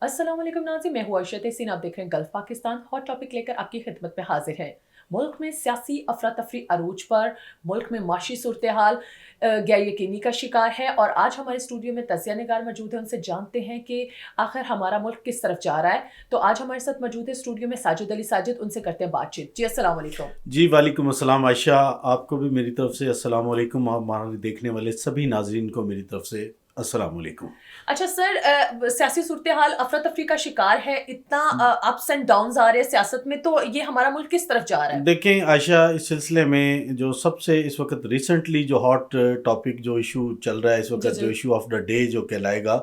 अस्सलाम वालेकुम नाज़रीन, मैं हूँ अर्शद यासीन। आप देख रहे हैं गल्फ पाकिस्तान। हॉट टॉपिक लेकर आपकी खिदमत में हाजिर है। मुल्क में सियासी अफरा तफरी अरूज पर, मुल्क में माशी सूरत हाल गैर यकीनी का शिकार है और आज हमारे स्टूडियो में तजिया निगार मौजूद है। उनसे जानते हैं कि आखिर हमारा मुल्क किस तरफ जा रहा है। तो आज हमारे साथ मौजूद है स्टूडियो में साजिद अली साजिद, उनसे करते हैं बातचीत। जी अस्सलाम वालेकुम। जी वालेकुम अस्सलाम आयशा, आपको भी मेरी तरफ से अस्सलाम वालेकुम। हमारे देखने वाले सभी नाजरीन को मेरी तरफ से अस्सलाम वालेकुम। अच्छा सर, सियासी सूरत हाल अफरा तफरी का शिकार है, इतना अप्स एंड डाउन्स आ रहे हैं सियासत में, तो ये हमारा मुल्क किस तरफ जा रहा है? देखें आयशा, इस सिलसिले में जो सबसे इस वक्त रिसेंटली जो हॉट टॉपिक जो इशू चल रहा है इस वक्त, जो इशू ऑफ द डे जो कहलाएगा,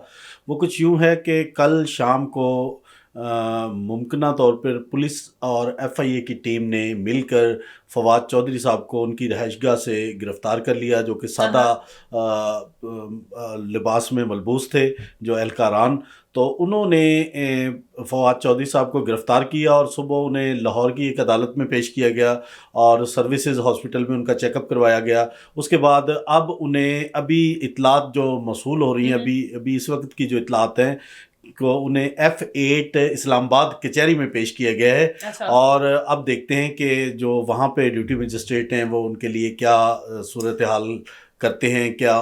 वो कुछ यूँ है कि कल शाम को मुमकिना तौर पर पुलिस और FIA की टीम ने मिलकर फवाद चौधरी साहब को उनकी रहायशगाह से गिरफ़्तार कर लिया, जो कि सादा लिबास में मलबूस थे, जो एहलकारान। तो उन्होंने फवाद चौधरी साहब को गिरफ़्तार किया और सुबह उन्हें लाहौर की एक अदालत में पेश किया गया और सर्विसेज हॉस्पिटल में उनका चेकअप करवाया गया। उसके बाद अब उन्हें अभी इतलात जो मौसूल हो रही हैं, अभी इस वक्त की जो इतलात हैं को उन्हें F8 इस्लामाबाद कचहरी में पेश किया गया है। अच्छा। और अब देखते हैं कि जो वहाँ पे ड्यूटी मजिस्ट्रेट हैं वो उनके लिए क्या सूरत हाल करते हैं, क्या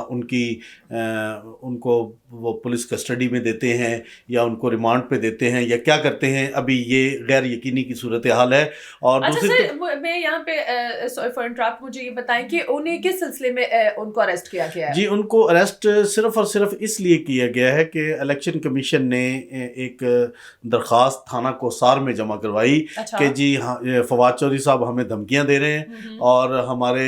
उनको वो पुलिस कस्टडी में देते हैं या उनको रिमांड पे देते हैं या क्या करते हैं। अभी ये गैर यकीनी की सूरत हाल है। और अच्छा सर, मैं यहाँ पे सॉरी फॉर इंटरप्ट, मुझे ये बताएं कि उन्हें किस सिलसिले में उनको अरेस्ट किया गया है? जी, उनको अरेस्ट सिर्फ और सिर्फ इसलिए किया गया है कि इलेक्शन कमीशन ने एक दरख्वास्त थाना कोसार में जमा करवाई। अच्छा। कि जी हाँ, फवाद चौधरी साहब हमें धमकियां दे रहे हैं और हमारे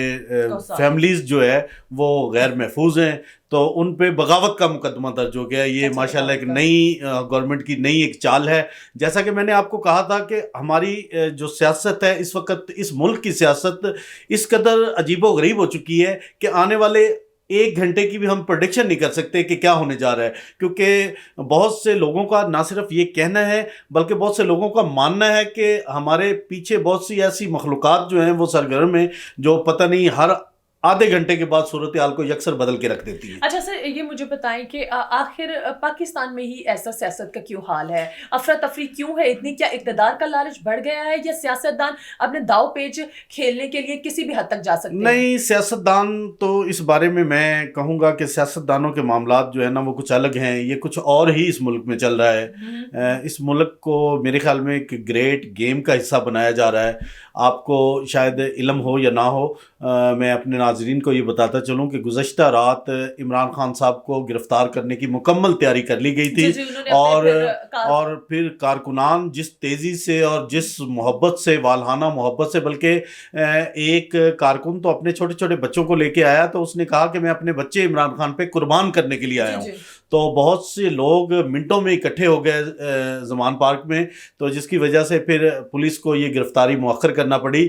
फैमिलीज जो है वो गैर महफूज हैं, तो उन पे बगावत का मुकदमा दर्ज हो गया। ये माशाल्लाह एक नई गवर्नमेंट की नई एक चाल है। जैसा कि मैंने आपको कहा था कि हमारी जो सियासत है इस वक्त, इस मुल्क की सियासत इस कदर अजीबो गरीब हो चुकी है कि आने वाले 1 घंटे की भी हम प्रेडिक्शन नहीं कर सकते कि क्या होने जा रहा है, क्योंकि बहुत से लोगों का ना सिर्फ ये कहना है बल्कि बहुत से लोगों का मानना है कि हमारे पीछे बहुत सी ऐसी मखलूक़ात जो हैं वो सरगर्म हैं, जो पता नहीं हर आधे घंटे के बाद सूरत हाल को यकसर बदल के रख देती है। अच्छा सर, ये मुझे बताएं कि आखिर पाकिस्तान में ही ऐसा सियासत का क्यों हाल है, अफरा तफरी क्यों है इतनी? क्या इक़्तिदार का लालच बढ़ गया है या सियासतदान अपने दाव पेच खेलने के लिए किसी भी हद तक जा सकते हैं? नहीं, सियासतदान तो इस बारे में मैं कहूँगा कि सियासतदानों के मामलात जो है ना वो कुछ अलग हैं। ये कुछ और ही इस मुल्क में चल रहा है। इस मुल्क को मेरे ख्याल में एक ग्रेट गेम का हिस्सा बनाया जा रहा है। आपको शायद इल्म हो या ना हो, मैं अपने नाजरीन को ये बताता चलूँ कि गुज़श्ता रात इमरान खान साहब को गिरफ़्तार करने की मुकम्मल तैयारी कर ली गई थी। और फिर कारकुनान जिस तेज़ी से और जिस मोहब्बत से, वालहाना मोहब्बत से, बल्कि एक कारकुन तो अपने छोटे छोटे बच्चों को लेके आया, तो उसने कहा कि मैं अपने बच्चे इमरान खान पे कुर्बान करने के लिए आया हूँ। तो बहुत से लोग मिनटों में इकट्ठे हो गए ज़मान पार्क में, तो जिसकी वजह से फिर पुलिस को ये गिरफ्तारी मुअख्खर करना पड़ी।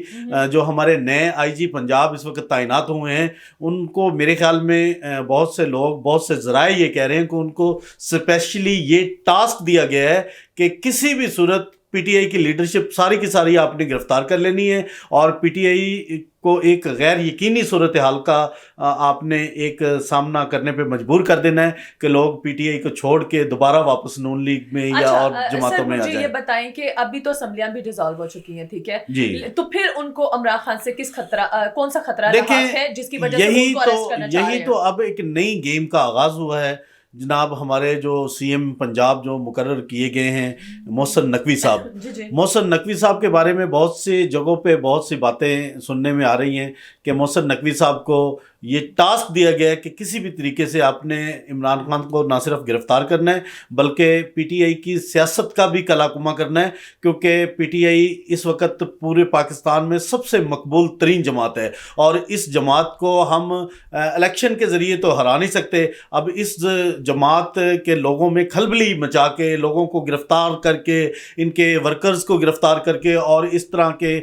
जो हमारे नए IG पंजाब इस वक्त तैनात हुए हैं, उनको मेरे ख्याल में बहुत से लोग, बहुत से ज़राए ये कह रहे हैं कि उनको स्पेशली ये टास्क दिया गया है कि किसी भी सूरत PTI की लीडरशिप सारी की सारी आपने गिरफ्तार कर लेनी है और PTI को एक गैर यकीनी सूरत हाल का आपने एक सामना करने पे मजबूर कर देना है कि लोग PTI को छोड़ के दोबारा वापस नून लीग में या और जमातों में आ जाएं। ये बताएं कि अभी तो असम्बलियां भी डिसॉल्व हो चुकी हैं, ठीक है जी, तो फिर उनको इमरान खान से किस खतरा, कौन सा खतरा रहा है जिसकी वजह से उनको अरेस्ट करना चाह रहे हैं? यही तो अब एक नई गेम का आगाज हुआ है जनाब। हमारे जो CM पंजाब जो मुकर्रर किए गए हैं मोहसिन नकवी साहब, मोहसिन नकवी साहब के बारे में बहुत सी जगहों पे बहुत सी बातें सुनने में आ रही हैं कि मोहसिन नकवी साहब को ये टास्क दिया गया है कि किसी भी तरीके से आपने इमरान खान को ना सिर्फ गिरफ्तार करना है बल्कि PTI की सियासत का भी कलाकुमा करना है, क्योंकि PTI इस वक्त पूरे पाकिस्तान में सबसे मकबूल तरीन जमात है और इस जमात को हम इलेक्शन के ज़रिए तो हरा नहीं सकते। अब इस जमात के लोगों में खलबली मचा के, लोगों को गिरफ्तार करके, इनके वर्कर्स को गिरफ्तार करके और इस तरह के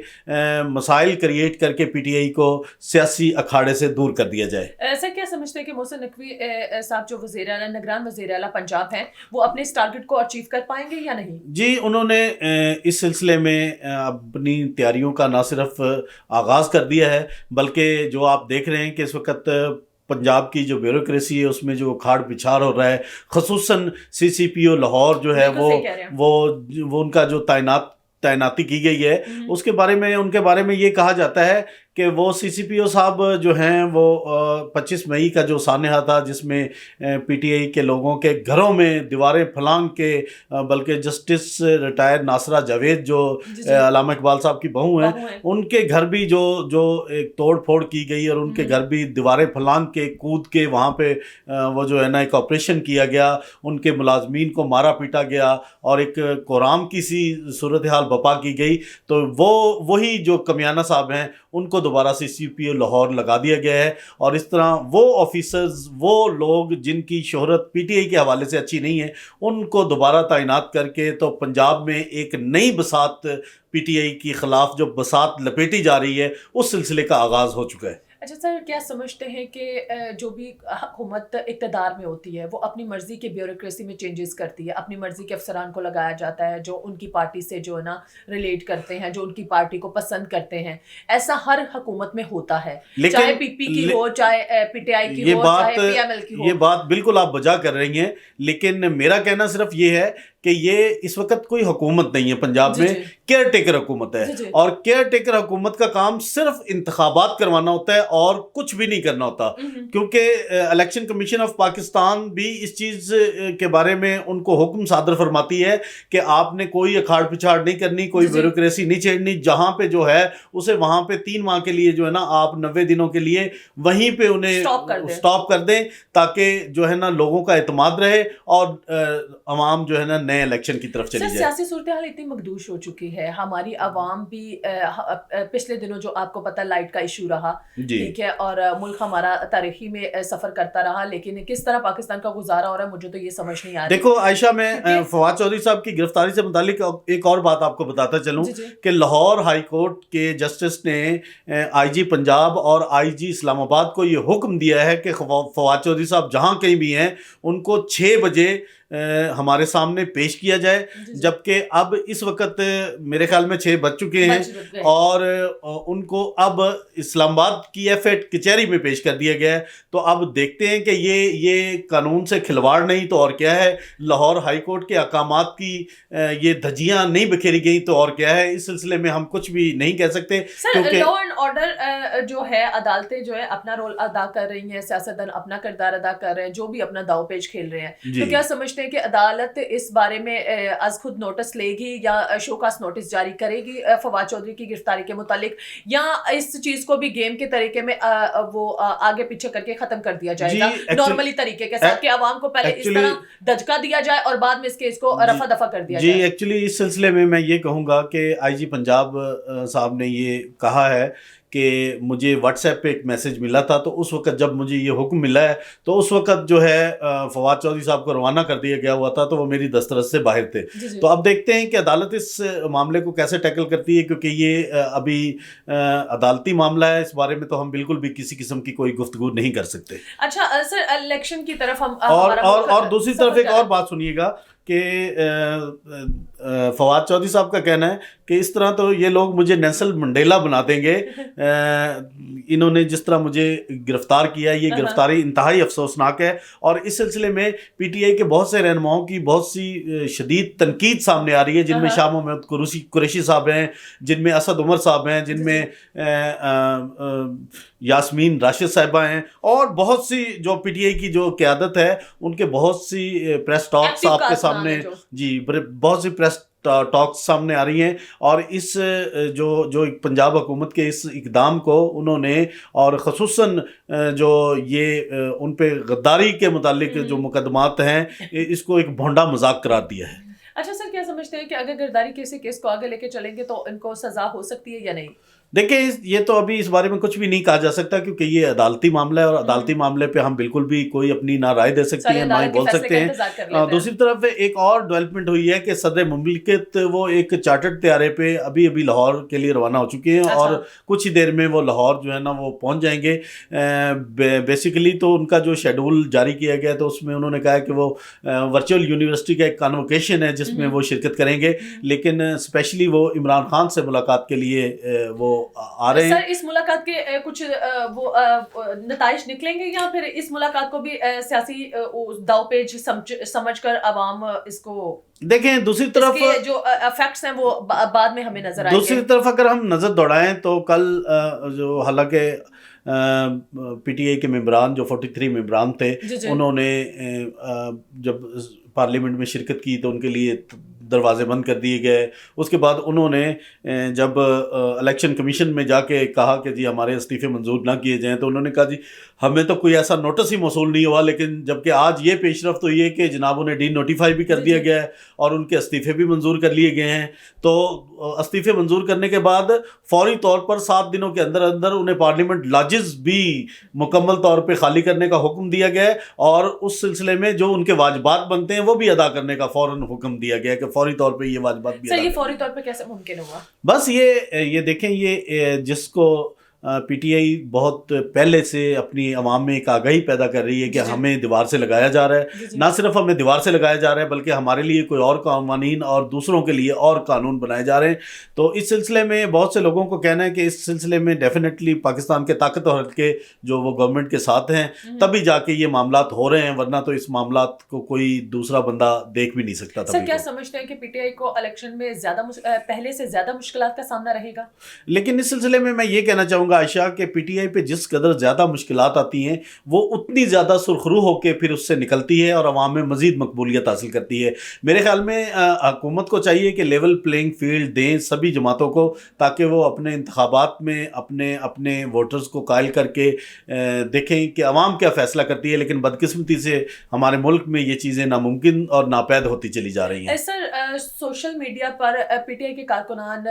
मसाइल क्रिएट करके PTI को सियासी अखाड़े से दूर कर दिया जाए। सर, क्या समझते हैं कि मोहसिन नकवी साहब जो वज़ीर आला, निगरान वज़ीर आला पंजाब हैं, वो अपने इस टारगेट को अचीव कर पाएंगे या नहीं? जी, उन्होंने इस सिलसिले में अपनी तैयारियों का ना सिर्फ आगाज़ कर दिया है, बल्कि जो आप देख रहे हैं कि इस वक्त पंजाब की जो ब्यूरोक्रेसी है उसमें जो उखाड़ पिछाड़ हो रहा है, खसूसन CCPO लाहौर जो है वो उनका जो तैनाती की गई है, उनके बारे में ये कहा जाता है कि वो CCPO साहब जो हैं वो 25 मई का जो सानहा था जिसमें PTI के लोगों के घरों में दीवारें फलांग के, बल्कि जस्टिस रिटायर्ड नासरा जावेद जो अल्लामा इकबाल साहब की बहू हैं उनके घर भी जो एक तोड़ फोड़ की गई और उनके घर भी दीवारें फलांग के कूद के वहाँ पे वो जो है ना एक ऑपरेशन किया गया, उनके मुलाजमीन को मारा पीटा गया और एक कोराम की सी सूरत हाल बपा की गई। तो वही जो कमियाना साहब हैं उनको दोबारा CCPO लाहौर लगा दिया गया है और इस तरह वो ऑफिसर्स, वो लोग जिनकी शोहरत PTI के हवाले से अच्छी नहीं है, उनको दोबारा तैनात करके तो पंजाब में एक नई बसात PTI के खिलाफ जो बसात लपेटी जा रही है उस सिलसिले का आगाज़ हो चुका है। अच्छा सर, क्या समझते हैं कि जो भी हुकूमत इक़्तिदार में होती है वो अपनी मर्ज़ी के ब्यूरोक्रेसी में चेंजेस करती है, अपनी मर्ज़ी के अफसरान को लगाया जाता है जो उनकी पार्टी से जो है ना रिलेट करते हैं, जो उनकी पार्टी को पसंद करते हैं। ऐसा हर हुकूमत में होता है, चाहे PP की हो, चाहे PTI की हो, चाहे PML की हो। ये बात बिल्कुल आप बजा कर रही हैं, लेकिन मेरा कहना सिर्फ ये है कि ये इस वक्त कोई हुकूमत नहीं है पंजाब में, केयर टेकर हुकूमत है और केयर टेकर हुकूमत का काम सिर्फ इंतखाबात करवाना होता है और कुछ भी नहीं करना होता, क्योंकि इलेक्शन कमीशन ऑफ पाकिस्तान भी इस चीज़ के बारे में उनको हुक्म सादर फरमाती है कि आपने कोई अखाड़ पिछाड़ नहीं करनी, कोई ब्यूरोक्रेसी नहीं छेड़नी, जहाँ पे जो है उसे वहाँ पे 3 माह के लिए जो है ना आप 90 दिनों के लिए वहीं पे उन्हें स्टॉप कर दें ताकि जो है ना लोगों का एतमाद रहे और अवाम जो है ना नए इलेक्शन की तरफ चली जाए। सियासी सूरत हाल इतनी मखदूश हो चुकी है, हमारी आवाम भी पिछले दिनों जो आपको पता लाइट का इशू रहा, ठीक है, और मुल्क हमारा तारीखी में सफर करता रहा, लेकिन किस तरह पाकिस्तान का गुजारा हो रहा है मुझे तो ये समझ नहीं आ रही। देखो आयशा, मैं फवाद चौधरी साहब की गिरफ्तारी से मुतालिक एक और बात आपको बताता चलूं कि लाहौर हाई कोर्ट के जस्टिस ने IG पंजाब और IG इस्लामाबाद को ये हुक्म दिया है कि फवाद चौधरी साहब जहां कहीं भी हैं उनको 6 बजे हमारे सामने पेश किया जाए, जबकि अब इस वक्त मेरे ख्याल में 6 बज चुके हैं और उनको अब इस्लामाबाद की F8 कचहरी में पेश कर दिया गया है। तो अब देखते हैं कि ये कानून से खिलवाड़ नहीं तो और क्या है, लाहौर हाई कोर्ट के अहकामात की ये धज्जियां नहीं बिखेरी गई तो और क्या है। इस सिलसिले में हम कुछ भी नहीं कह सकते क्योंकि लॉ एंड ऑर्डर जो है, अदालतें जो है अपना रोल अदा कर रही हैं, सियासतदान अपना किरदार अदा कर रहे हैं, जो भी अपना दाव पेच खेल रहे हैं। तो क्या समझते हैं कि अदालत इस बारे में आज खुद नोटिस लेगी या शोकास नोटिस जारी करेगी फवाद चौधरी की गिरफ्तारी के मुतालिक, या इस चीज को भी गेम के तरीके में वो आगे पीछे करके खत्म कर दिया जाएगा नॉर्मली तरीके के साथ, कि आवाम को पहले इस तरह दचका दिया जाए और बाद में इस केस को रफा दफा कर दिया जाए? एक्चुअली इस सिलसिले में मैं ये कहूँगा कि IG पंजाब साहब ने ये कहा है कि मुझे व्हाट्सएप पे एक मैसेज मिला था, तो उस वक्त जब मुझे ये हुक्म मिला है तो उस वक्त जो है फवाद चौधरी साहब को रवाना कर दिया गया हुआ था, तो वो मेरी दस्तरस से बाहर थे। तो अब देखते हैं कि अदालत इस मामले को कैसे टैकल करती है, क्योंकि ये अभी अदालती मामला है, इस बारे में तो हम बिल्कुल भी किसी किस्म की कोई गुफ्तगू नहीं कर सकते। अच्छा सर, इलेक्शन की तरफ हम और दूसरी तरफ एक और बात सुनिएगा कि फवाद चौधरी साहब का कहना है कि इस तरह तो ये लोग मुझे नेल्सन मंडेला बना देंगे, इन्होंने जिस तरह मुझे गिरफ्तार किया, ये गिरफ्तारी इंतहाई अफसोसनाक है। और इस सिलसिले में PTI के बहुत से रहनुमाओं की बहुत सी शदीद तनकीद सामने आ रही है, जिनमें शाह मोहम्मद कुरैशी साहब हैं, जिनमें असद उमर साहब हैं, जिनमें यास्मीन राशिद साहिबा हैं, और बहुत सी जो PTI की जो क़यादत है उनके बहुत सी प्रेस टॉक्स आपके सामने बहुत सी प्रेस टॉक्स सामने आ रही हैं। और इस जो पंजाब हुकूमत के इस इकदाम को उन्होंने, और ख़ुसूसन जो ये उन पे गद्दारी के मुतालिक जो मुकदमात हैं, इसको एक भोंडा मजाक करार दिया है। अच्छा सर, क्या समझते हैं कि अगर गिरफ्तारी केस को आगे लेके चलेंगे तो इनको सजा हो सकती है या नहीं? देखिए, ये तो अभी इस बारे में कुछ भी नहीं कहा जा सकता, क्योंकि ये अदालती मामला है और अदालती मामले पे हम बिल्कुल भी कोई अपनी ना राय दे सकते हैं, ना ही बोल सकते हैं। दूसरी तरफ एक और डेवलपमेंट हुई है कि सदर मुमलिकत वो एक चार्टर्ड तैयारे पे अभी लाहौर के लिए रवाना हो चुके हैं। और कुछ ही देर में वो लाहौर जो है ना वो पहुंच जाएंगे। बेसिकली तो उनका जो शेड्यूल जारी किया गया तो उसमें उन्होंने कहा कि वो वर्चुअल यूनिवर्सिटी का एक कन्वोकेशन है जिसमें वो शिरकत करेंगे, लेकिन स्पेशली वो इमरान खान से मुलाकात के लिए वो آ رہے ہیں. سر اس ملاقات کے کچھ وہ نتائج نکلیں گے یا پھر اس ملاقات کو بھی سیاسی داؤ پیچ سمجھ کر عوام اس کو دیکھیں دوسری طرف جو افیکٹس ہیں وہ بعد میں ہمیں نظر آئیں گے. دوسری طرف اگر ہم نظر دوڑائیں تو کل جو حالانکہ پی ٹی آئی کے ممبران جو 43 ممبران تھے انہوں نے جب پارلیمنٹ میں شرکت کی تو ان کے لیے دروازے بند کر دیے گئے. اس کے بعد انہوں نے جب الیکشن کمیشن میں جا کے کہا کہ جی ہمارے استعفے منظور نہ کیے جائیں تو انہوں نے کہا جی ہمیں تو کوئی ایسا نوٹس ہی موصول نہیں ہوا, لیکن جبکہ آج یہ پیش رفت ہوئی ہے کہ جناب انہیں ڈی نوٹیفائی بھی کر دیا گیا ہے اور ان کے استعفے بھی منظور کر لیے گئے ہیں. تو استعفے منظور کرنے کے بعد فوری طور پر 7 دنوں کے اندر اندر انہیں پارلیمنٹ لاجز بھی مکمل طور پہ خالی کرنے کا حکم دیا گیا ہے اور اس سلسلے میں جو ان کے واجبات بنتے ہیں وہ بھی ادا کرنے کا فوراً حکم دیا گیا ہے کہ فوری طور پہ یہ واجبات بھی سر یہ فوری طور پہ کیسے ممکن ہوا؟ بس یہ دیکھیں یہ جس کو پی ٹی آئی بہت پہلے سے اپنی عوام میں ایک آگاہی پیدا کر رہی ہے کہ ہمیں دیوار سے لگایا جا رہا ہے, نہ صرف ہمیں دیوار سے لگایا جا رہا ہے بلکہ ہمارے لیے کوئی اور قوانین اور دوسروں کے لیے اور قانون بنائے جا رہے ہیں. تو اس سلسلے میں بہت سے لوگوں کو کہنا ہے کہ اس سلسلے میں ڈیفینیٹلی پاکستان کے طاقتور حلقے جو وہ گورنمنٹ کے ساتھ ہیں تبھی جا کے یہ معاملات ہو رہے ہیں, ورنہ تو اس معاملات کو کوئی دوسرا بندہ دیکھ بھی نہیں سکتا تھا. سر کیا سمجھتے ہیں کہ پی ٹی آئی کو الیکشن میں پہلے سے زیادہ مشکلات کا سامنا رہے گا؟ لیکن اس سلسلے میں یہ کہنا چاہوں گا عائشہ کہ پی ٹی آئی پہ جس قدر زیادہ مشکلات آتی ہیں وہ اتنی زیادہ سرخرو ہو کے پھر اس سے نکلتی ہے اور عوام میں مزید مقبولیت حاصل کرتی ہے. میرے خیال میں حکومت کو چاہیے کہ لیول پلینگ فیلڈ دیں سبھی جماعتوں کو تاکہ وہ اپنے انتخابات میں اپنے ووٹرز کو قائل کر کے دیکھیں کہ عوام کیا فیصلہ کرتی ہے. لیکن بدقسمتی سے ہمارے ملک میں یہ چیزیں ناممکن اور ناپید ہوتی چلی جا رہی ہیں. سر سوشل میڈیا پر پی ٹی آئی کے کارکنان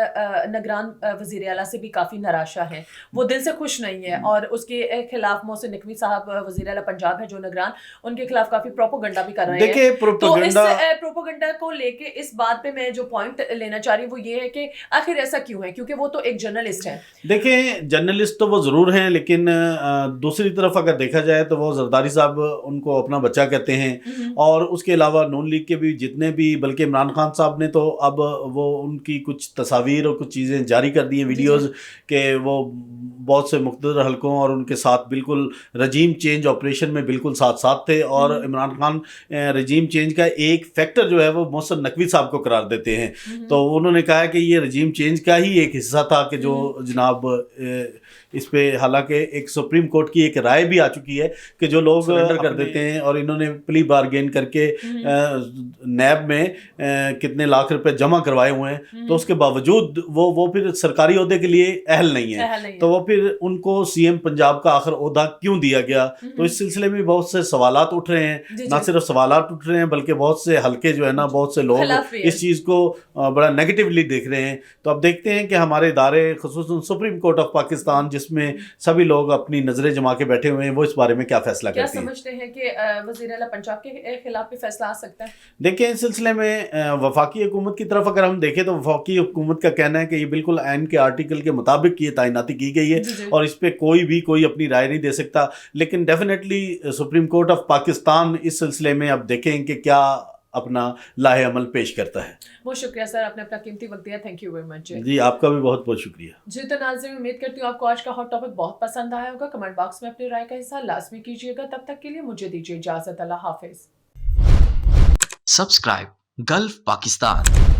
نگران وزیر اعلیٰ سے بھی کافی نراشا ہیں, وہ دل سے خوش نہیں ہے اور اس کے خلاف محسن نقوی صاحب وزیر اعلیٰ پنجاب ہے جو نگران, ان کے خلاف کافی پروپیگنڈا بھی کر رہے ہیں. دیکھیں تو اس پروپیگنڈا کو لے کے اس بات پہ میں جو پوائنٹ لینا چاہ رہی ہوں وہ یہ ہے کہ آخر ایسا کیوں ہے, کیونکہ وہ تو ایک جرنلسٹ ہیں. دیکھیں جرنلسٹ تو وہ ضرور ہیں لیکن دوسری طرف اگر دیکھا جائے تو وہ زرداری صاحب ان کو اپنا بچہ کہتے ہیں اور اس کے علاوہ نون لیگ کے بھی جتنے بھی, بلکہ عمران خان صاحب نے تو اب وہ ان کی کچھ تصاویر اور کچھ چیزیں جاری کر دی ہیں ویڈیوز کہ وہ بہت سے مقتدر حلقوں اور ان کے ساتھ بالکل رجیم چینج آپریشن میں بالکل ساتھ تھے. اور عمران خان رجیم چینج کا ایک فیکٹر جو ہے وہ محسن نقوی صاحب کو قرار دیتے ہیں. تو انہوں نے کہا کہ یہ رجیم چینج کا ہی ایک حصہ تھا کہ جو جناب اس پہ حالانکہ ایک سپریم کورٹ کی ایک رائے بھی آ چکی ہے کہ جو لوگ سرنڈر کر دیتے ہیں اور انہوں نے پلی بارگین کر کے نیب میں کتنے لاکھ روپے جمع کروائے ہوئے ہیں تو اس کے باوجود وہ پھر سرکاری عہدے کے لیے اہل نہیں ہے, تو وہ پھر ان کو سی ایم پنجاب کا آخر عہدہ کیوں دیا گیا. تو اس سلسلے میں بہت سے سوالات اٹھ رہے ہیں, نہ صرف سوالات اٹھ رہے ہیں بلکہ بہت سے حلقے جو ہے نا, بہت سے لوگ اس چیز کو بڑا نیگیٹیولی دیکھ رہے ہیں. تو اب دیکھتے ہیں کہ ہمارے ادارے خصوصاً سپریم کورٹ آف پاکستان جس میں سبھی لوگ اپنی نظریں جما کے بیٹھے ہوئے ہیں وہ اس بارے میں کیا فیصلہ کرتے ہیں. کیا سمجھتے ہیں کہ وزیر اعلیٰ پنجاب کے خلاف بھی فیصلہ آ سکتا ہے؟ دیکھیں اس سلسلے میں وفاقی حکومت کی طرف اگر ہم دیکھیں تو وفاقی حکومت کا کہنا ہے کہ یہ بالکل آئین کے آرٹیکل کے مطابق یہ تعیناتی کی گئی ہے اور اس پہ کوئی اپنی رائے نہیں دے سکتا. لیکن definitely Supreme Court of Pakistan اس سلسلے میں اب دیکھیں کہ کیا اپنا لاہ عمل پیش کرتا ہے. بہت شکریہ سر, آپ نے اپنا قیمتی وقت دیا, تھینک یو ویری مچ. جی آپ کا بھی بہت بہت شکریہ. جی تو ناظرین امید کرتی ہوں آپ کو آج کا ہاٹ ٹاپک بہت پسند آیا ہوگا. کمنٹ باکس میں اپنی رائے کا حصہ لازمی کیجیے گا. تب تک کے لیے مجھے دیجیے اجازت. اللہ حافظ. Subscribe golf Pakistan.